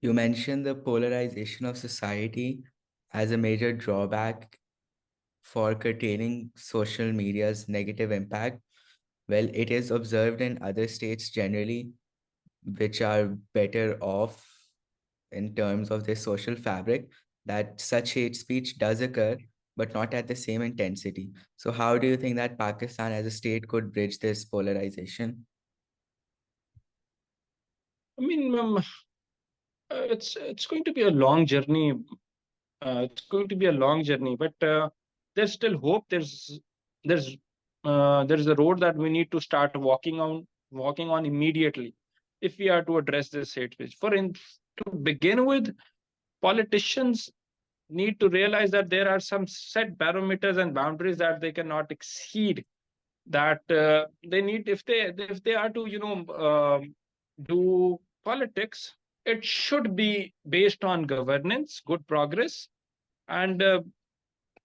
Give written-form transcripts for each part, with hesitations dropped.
You mentioned the polarization of society as a major drawback for curtailing social media's negative impact. Well, it is observed in other states generally, which are better off in terms of their social fabric, that such hate speech does occur, but not at the same intensity. So, how do you think that Pakistan as a state could bridge this polarization? I mean, it's going to be a long journey. It's going to be a long journey, but there's still hope. There's a road that we need to start walking on immediately if we are to address this hate speech. To begin with, politicians need to realize that there are some set parameters and boundaries that they cannot exceed. That they need, if they are to do politics, it should be based on governance, good progress, and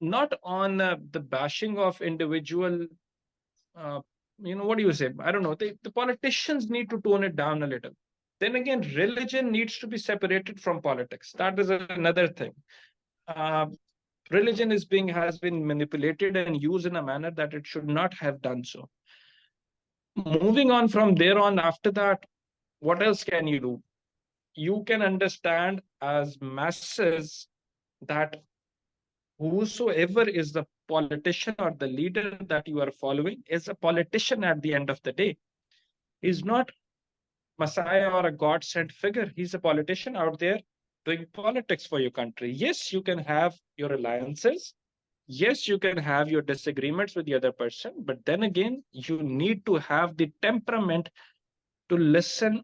not on the bashing of individual. Uh, what do you say? I don't know. The politicians need to tone it down a little. Then again, religion needs to be separated from politics. That is another thing. Uh, Religion has been manipulated and used in a manner that it should not have done so. Moving on from there on, after that, what else can you do? You can understand as masses that whosoever is the politician or the leader that you are following is a politician at the end of the day. He's not Messiah or a God sent figure. He's a politician out there doing politics for your country. Yes, you can have your alliances. Yes, you can have your disagreements with the other person. But then again, you need to have the temperament to listen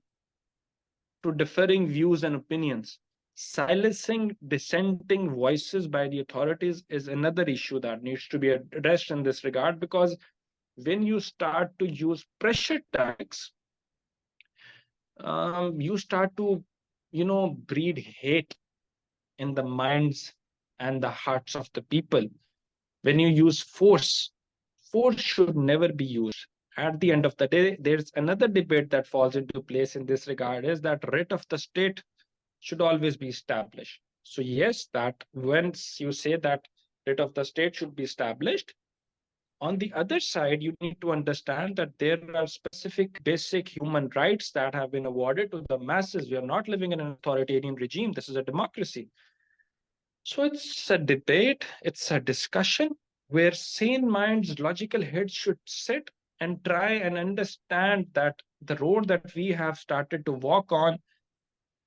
to differing views and opinions. Silencing dissenting voices by the authorities is another issue that needs to be addressed in this regard, because when you start to use pressure tactics, you start to, breed hate in the minds and the hearts of the people. When you use force, force should never be used. At the end of the day, there's another debate that falls into place in this regard, is that writ of the state should always be established. So yes, that once you say that writ of the state should be established, on the other side, you need to understand that there are specific basic human rights that have been awarded to the masses. We are not living in an authoritarian regime. This is a democracy. So it's a debate, it's a discussion where sane minds, logical heads should sit and try and understand that the road that we have started to walk on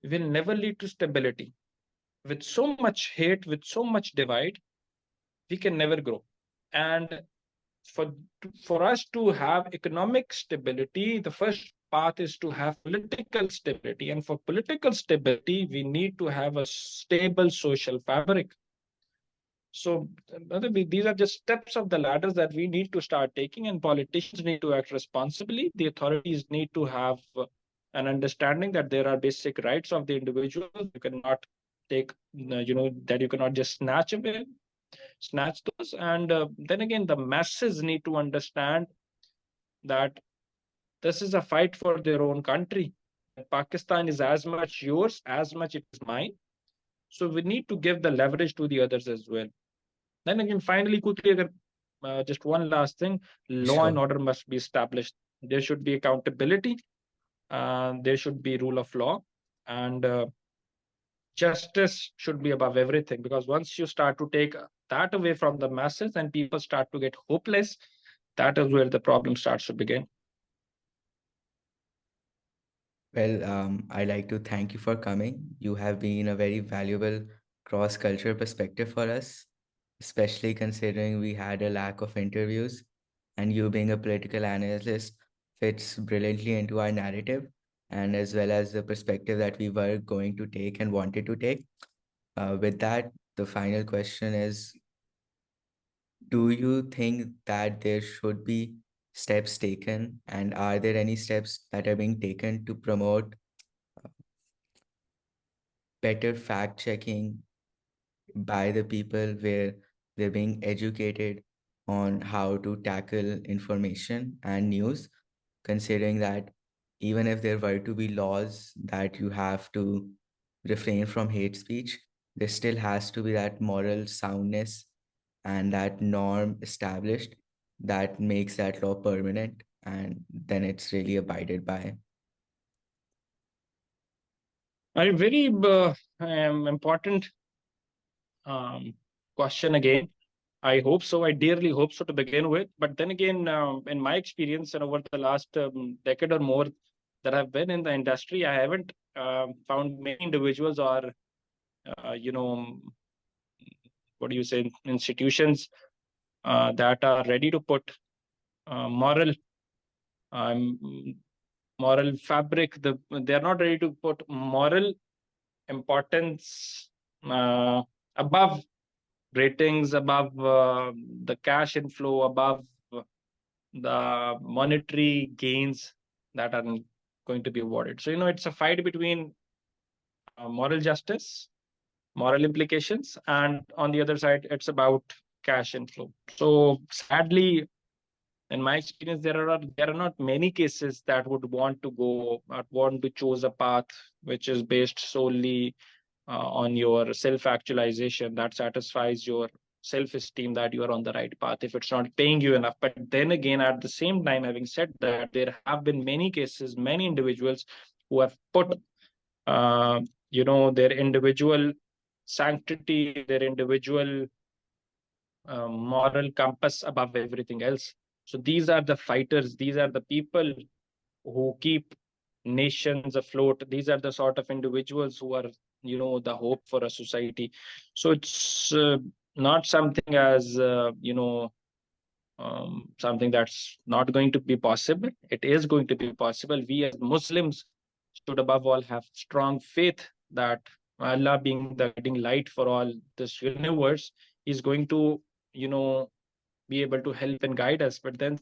will never lead to stability. With so much hate, with so much divide, we can never grow. And for for us to have economic stability, the first path is to have political stability. And for political stability, we need to have a stable social fabric. So these are just steps of the ladders that we need to start taking, and politicians need to act responsibly. The authorities need to have an understanding that there are basic rights of the individual. You cannot take, that you cannot just snatch those. And then again, the masses need to understand that this is a fight for their own country. Pakistan is as much yours as much it is mine. So we need to give the leverage to the others as well. Then again, finally, quickly, just one last thing: law and Sure. order must be established. There should be accountability. There should be rule of law, and justice should be above everything. Because once you start to take that away from the masses and people start to get hopeless, that is where the problem starts to begin. Well, I'd like to thank you for coming. You have been a very valuable cross-cultural perspective for us, especially considering we had a lack of interviews, and you being a political analyst fits brilliantly into our narrative, and as well as the perspective that we were going to take and wanted to take. With that, the final question is, do you think that there should be steps taken, and are there any steps that are being taken to promote better fact checking by the people where they're being educated on how to tackle information and news, considering that even if there were to be laws that you have to refrain from hate speech, there still has to be that moral soundness and that norm established that makes that law permanent, and then it's really abided by. A very important um, question again. I hope so. I dearly hope so to begin with. But then again, in my experience and over the last decade or more that I've been in the industry, I haven't found many individuals or, you know, what do you say, institutions that are ready to put moral um, moral fabric. They are not ready to put moral importance above ratings, above the cash inflow, above the monetary gains that are going to be awarded. So, it's a fight between moral justice, moral implications, and on the other side, it's about cash inflow. So, sadly, in my experience, there are not many cases that would want to choose a path which is based solely on your self actualization, that satisfies your self esteem that you are on the right path if it's not paying you enough. But then again, at the same time, having said that, there have been many cases, many individuals who have put their individual sanctity, their individual moral compass above everything else. So these are the fighters, these are the people who keep nations afloat. These are the sort of individuals who are, the hope for a society. So it's not something as, something that's not going to be possible. It is going to be possible. We as Muslims should above all have strong faith that Allah, being the guiding light for all this universe, is going to, be able to help and guide us. But then,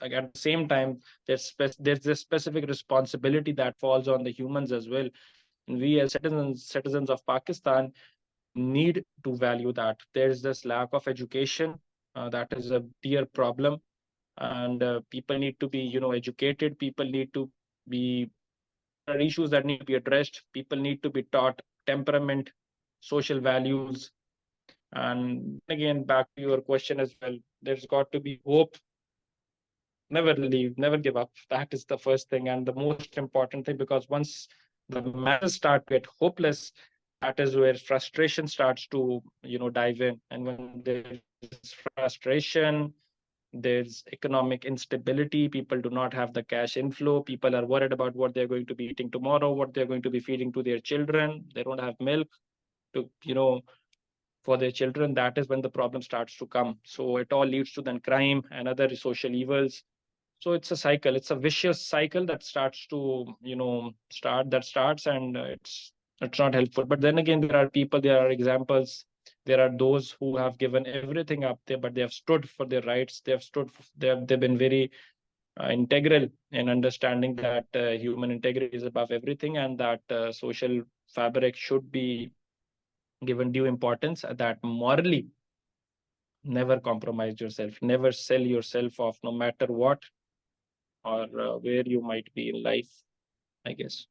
like, at the same time, there's this specific responsibility that falls on the humans as well. And we as citizens of Pakistan need to value that. There's this lack of education that is a dear problem, and people need to be, educated. People need to be. There are issues that need to be addressed. People need to be taught temperament, social values, and again, back to your question as well, there's got to be hope. Never leave, never give up. That is the first thing and the most important thing, because once the masses start to get hopeless, that is where frustration starts to, dive in. And when there's frustration, there's economic instability. People do not have the cash inflow. People are worried about what they're going to be eating tomorrow, what they're going to be feeding to their children. They don't have milk to, for their children. That is when the problem starts to come. So it all leads to then crime and other social evils. So it's a cycle. It's a vicious cycle that starts to, starts, and it's not helpful. But then again, there are people, there are examples. There are those who have given everything up there, but they have stood for their rights. They have stood. They've been very integral in understanding that human integrity is above everything, and that social fabric should be given due importance. That morally, never compromise yourself, never sell yourself off, no matter what or where you might be in life, I guess.